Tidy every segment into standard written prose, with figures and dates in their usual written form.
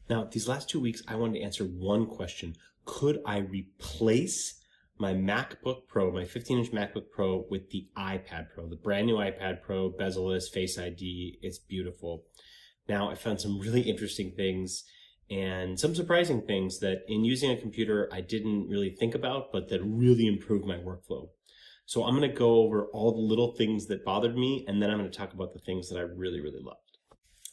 Now, these last 2 weeks, I wanted to answer one question. Could I replace my MacBook Pro, my 15-inch MacBook Pro, with the iPad Pro, the brand new iPad Pro, bezel-less, Face ID? It's beautiful. Now, I found some really interesting things and some surprising things that in using a computer I didn't really think about, but that really improved my workflow. So I'm going to go over all the little things that bothered me, and then I'm going to talk about the things that I really, really loved.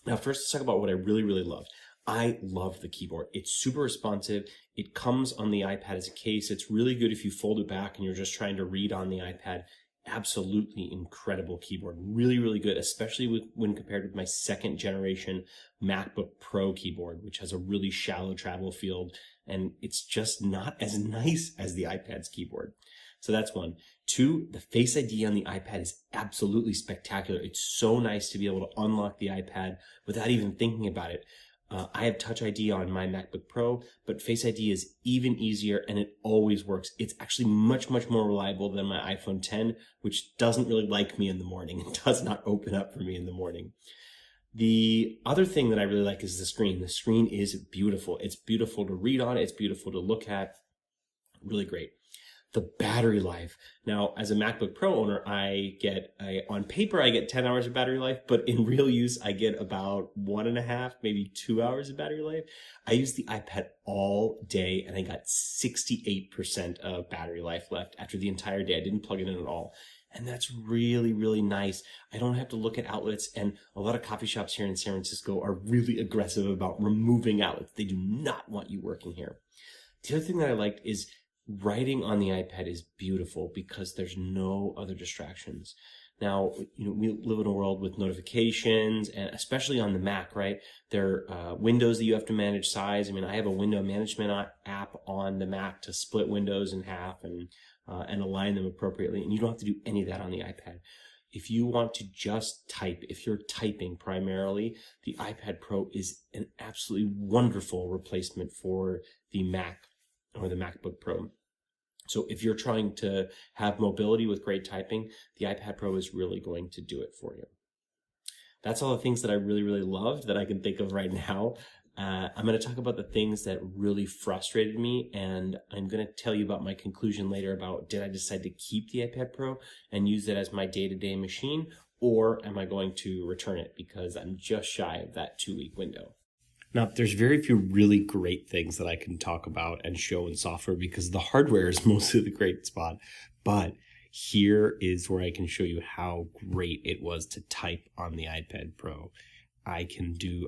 Now, first, let's talk about what I really, really loved. I love the keyboard. It's super responsive. It comes on the iPad as a case. It's really good if you fold it back and you're just trying to read on the iPad. Absolutely incredible keyboard. Really, really good, especially when compared with my second generation MacBook Pro keyboard, which has a really shallow travel field, and it's just not as nice as the iPad's keyboard. So that's one. Two, the Face ID on the iPad is absolutely spectacular. It's so nice to be able to unlock the iPad without even thinking about it. I have Touch ID on my MacBook Pro, but Face ID is even easier and it always works. It's actually much, much more reliable than my iPhone 10, which doesn't really like me in the morning. It does not open up for me in the morning. The other thing that I really like is the screen. The screen is beautiful. It's beautiful to read on. It's beautiful to look at. Really great. The battery life. Now, as a MacBook Pro owner, on paper, I get 10 hours of battery life, but in real use, I get about 1.5, maybe 2 hours of battery life. I use the iPad all day and I got 68% of battery life left after the entire day. I didn't plug it in at all. And that's really, really nice. I don't have to look at outlets, and a lot of coffee shops here in San Francisco are really aggressive about removing outlets. They do not want you working here. The other thing that I liked is writing on the iPad is beautiful because there's no other distractions. Now, we live in a world with notifications, and especially on the Mac, right? There are windows that you have to manage size. I mean, I have a window management app on the Mac to split windows in half and align them appropriately, and you don't have to do any of that on the iPad. If you want to just type, if you're typing primarily, the iPad Pro is an absolutely wonderful replacement for the Mac or the MacBook Pro. So if you're trying to have mobility with great typing, the iPad Pro is really going to do it for you. That's all the things that I really, really loved that I can think of right now. I'm going to talk about the things that really frustrated me, and I'm going to tell you about my conclusion later about, did I decide to keep the iPad Pro and use it as my day-to-day machine, or am I going to return it because I'm just shy of that 2-week window? Now, there's very few really great things that I can talk about and show in software because the hardware is mostly the great spot. But here is where I can show you how great it was to type on the iPad Pro. I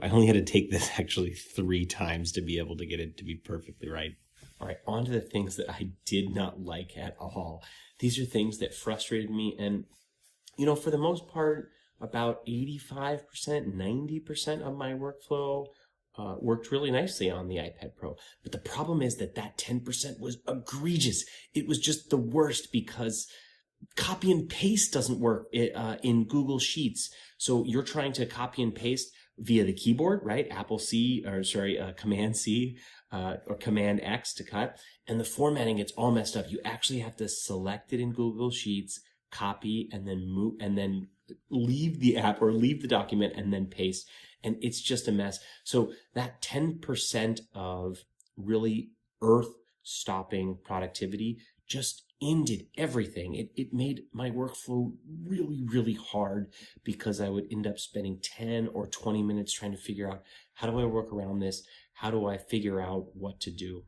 only had to take this actually 3 times to be able to get it to be perfectly right. All right, on to the things that I did not like at all. These are things that frustrated me, and for the most part, about 85%, 90% of my workflow worked really nicely on the iPad Pro. But the problem is that 10% was egregious. It was just the worst because copy and paste doesn't work in Google Sheets. So you're trying to copy and paste via the keyboard, right? Command C or Command X to cut. And the formatting gets all messed up. You actually have to select it in Google Sheets, copy, and then move, and then leave the app or leave the document and then paste. And it's just a mess. So that 10% of really earth-stopping productivity just ended everything. It made my workflow really, really hard because I would end up spending 10 or 20 minutes trying to figure out, how do I work around this? How do I figure out what to do?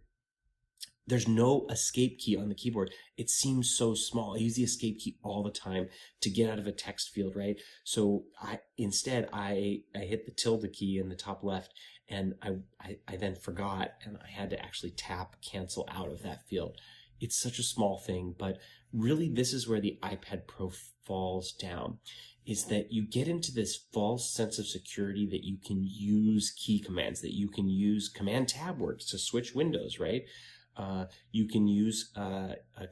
There's no escape key on the keyboard. It seems so small. I use the escape key all the time to get out of a text field, right? So instead I hit the tilde key in the top left, and I then forgot, and I had to actually tap cancel out of that field. It's such a small thing, but really this is where the iPad Pro falls down, is that you get into this false sense of security that you can use key commands, that you can use Command Tab works to switch windows, right? You can use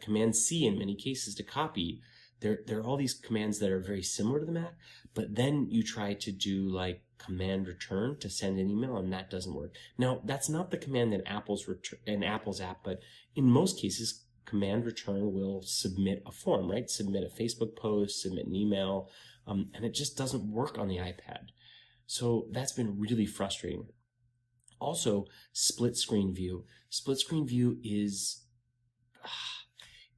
Command C in many cases to copy. There are all these commands that are very similar to the Mac, but then you try to do like Command Return to send an email, and that doesn't work. Now, that's not the command in Apple's app, but in most cases, Command Return will submit a form, right? Submit a Facebook post, submit an email, and it just doesn't work on the iPad. So that's been really frustrating. Also, split screen view. Split screen view is,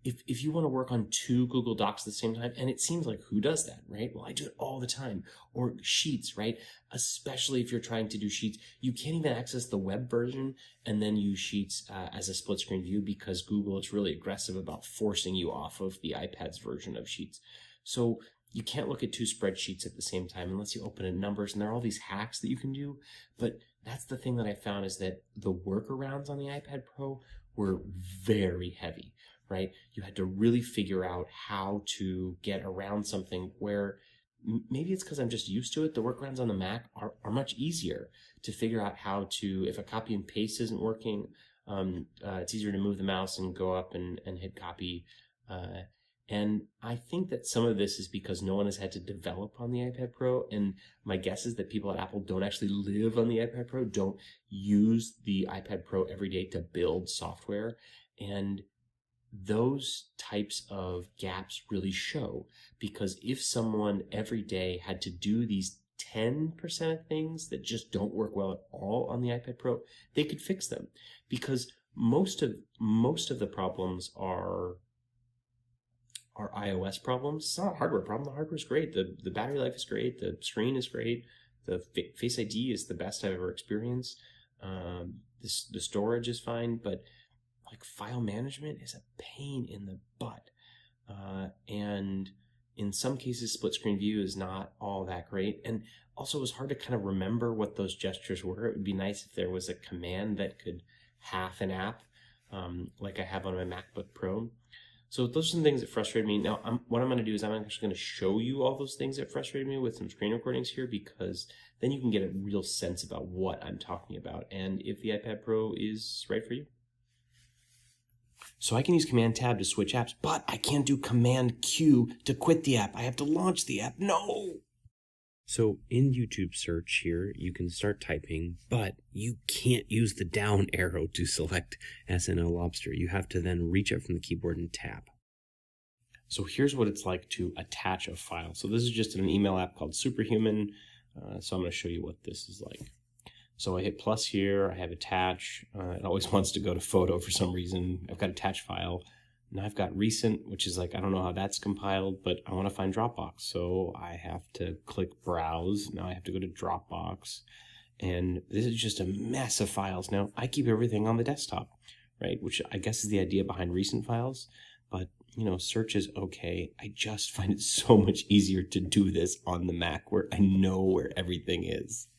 if you want to work on two Google Docs at the same time, and it seems like who does that, right? Well, I do it all the time. Or Sheets, right? Especially if you're trying to do Sheets, you can't even access the web version and then use Sheets as a split screen view because Google is really aggressive about forcing you off of the iPad's version of Sheets. So you can't look at two spreadsheets at the same time unless you open in Numbers, and there are all these hacks that you can do. But that's the thing that I found, is that the workarounds on the iPad Pro were very heavy, right? You had to really figure out how to get around something where maybe it's because I'm just used to it. The workarounds on the Mac are much easier to figure out how to, if a copy and paste isn't working, it's easier to move the mouse and go up and hit copy. And I think that some of this is because no one has had to develop on the iPad Pro. And my guess is that people at Apple don't actually live on the iPad Pro, don't use the iPad Pro every day to build software. And those types of gaps really show, because if someone every day had to do these 10% of things that just don't work well at all on the iPad Pro, they could fix them, because most of the problems are iOS problems. It's not a hardware problem. The hardware is great. The battery life is great. The screen is great. The Face ID is the best I've ever experienced. The storage is fine, but like file management is a pain in the butt. And in some cases, split screen view is not all that great. And also it was hard to kind of remember what those gestures were. It would be nice if there was a command that could half an app, like I have on my MacBook Pro. So those are some things that frustrated me. Now, what I'm going to do is I'm actually going to show you all those things that frustrated me with some screen recordings here, because then you can get a real sense about what I'm talking about and if the iPad Pro is right for you. So I can use Command Tab to switch apps, but I can't do Command Q to quit the app. I have to launch the app. No! So in YouTube search here, you can start typing, but you can't use the down arrow to select SNL Lobster. You have to then reach up from the keyboard and tap. So here's what it's like to attach a file. So this is just an email app called Superhuman. So I'm going to show you what this is like. So I hit plus here, I have attach. It always wants to go to photo for some reason. I've got attach file. Now I've got recent, which is like, I don't know how that's compiled, but I want to find Dropbox. So I have to click browse. Now I have to go to Dropbox. And this is just a mess of files. Now I keep everything on the desktop, right? Which I guess is the idea behind recent files. But, you know, search is okay. I just find it so much easier to do this on the Mac, where I know where everything is.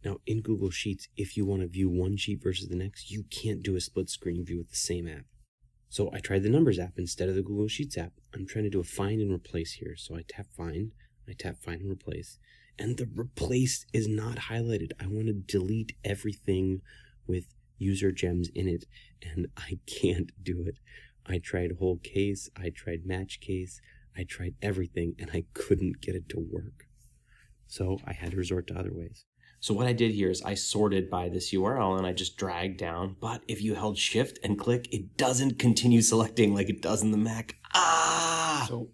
Now, in Google Sheets, if you want to view one sheet versus the next, you can't do a split screen view with the same app. So I tried the Numbers app instead of the Google Sheets app. I'm trying to do a find and replace here. So I tap find and replace. And the replace is not highlighted. I want to delete everything with user gems in it, and I can't do it. I tried whole case, I tried match case, I tried everything, and I couldn't get it to work. So I had to resort to other ways. So what I did here is I sorted by this URL and I just dragged down, but if you held shift and click, it doesn't continue selecting like it does in the Mac. So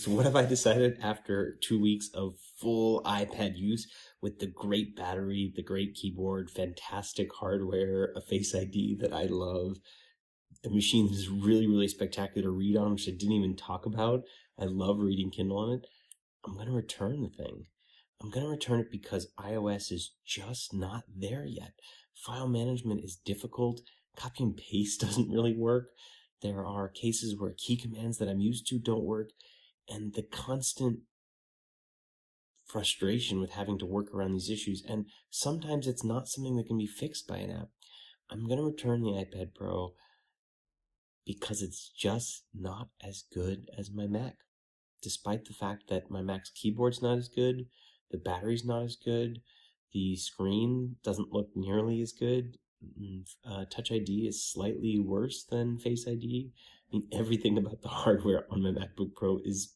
what have I decided after 2 weeks of full iPad use with the great battery, the great keyboard, fantastic hardware, a Face ID that I love, a machine that is really, really spectacular to read on, which I didn't even talk about. I love reading Kindle on it. I'm going to return the thing. I'm going to return it because iOS is just not there yet. File management is difficult. Copy and paste doesn't really work. There are cases where key commands that I'm used to don't work. And the constant frustration with having to work around these issues. And sometimes it's not something that can be fixed by an app. I'm going to return the iPad Pro because it's just not as good as my Mac. Despite the fact that my Mac's keyboard's not as good, the battery's not as good, the screen doesn't look nearly as good, Touch ID is slightly worse than Face ID. I mean, everything about the hardware on my MacBook Pro is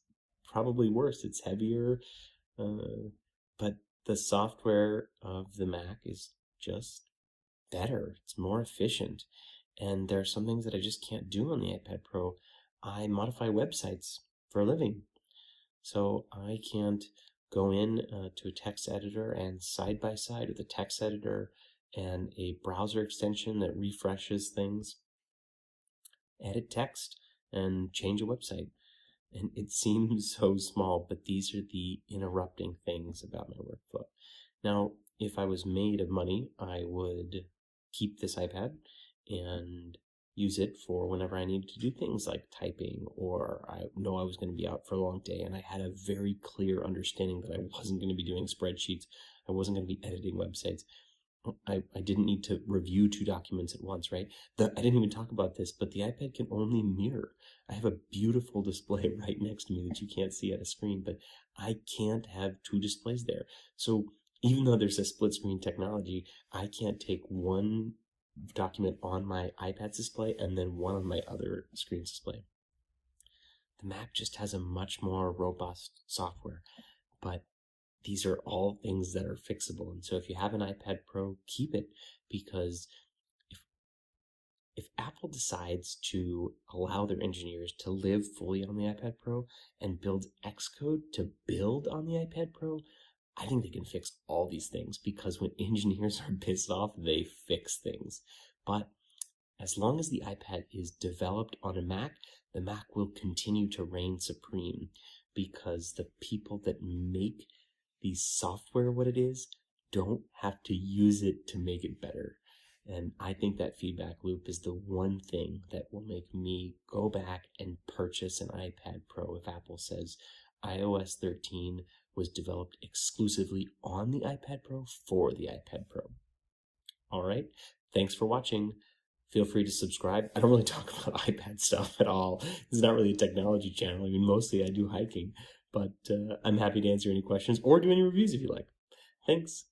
probably worse. It's heavier, but the software of the Mac is just better. It's more efficient. And there are some things that I just can't do on the iPad Pro. I modify websites for a living. So I can't go in to a text editor, and side by side with a text editor and a browser extension that refreshes things, edit text and change a website. And it seems so small, but these are the interrupting things about my workflow. Now, if I was made of money, I would keep this iPad and use it for whenever I needed to do things like typing, or I know I was going to be out for a long day and I had a very clear understanding that I wasn't going to be doing spreadsheets. I wasn't going to be editing websites. I didn't need to review 2 documents at once, right? I didn't even talk about this, but the iPad can only mirror. I have a beautiful display right next to me that you can't see at a screen, but I can't have 2 displays there. So even though there's a split screen technology, I can't take one document on my iPad's display and then one on my other screen's display. The Mac just has a much more robust software, but these are all things that are fixable. And so if you have an iPad Pro, keep it, because if Apple decides to allow their engineers to live fully on the iPad Pro and build Xcode to build on the iPad Pro, I think they can fix all these things, because when engineers are pissed off, they fix things. But as long as the iPad is developed on a Mac, the Mac will continue to reign supreme, because the people that make the software what it is don't have to use it to make it better. And I think that feedback loop is the one thing that will make me go back and purchase an iPad Pro if Apple says iOS 13 was developed exclusively on the iPad Pro for the iPad Pro. All right, thanks for watching. Feel free to subscribe. I don't really talk about iPad stuff at all. It's not really a technology channel. I mean, mostly I do hiking, but I'm happy to answer any questions or do any reviews if you like. Thanks.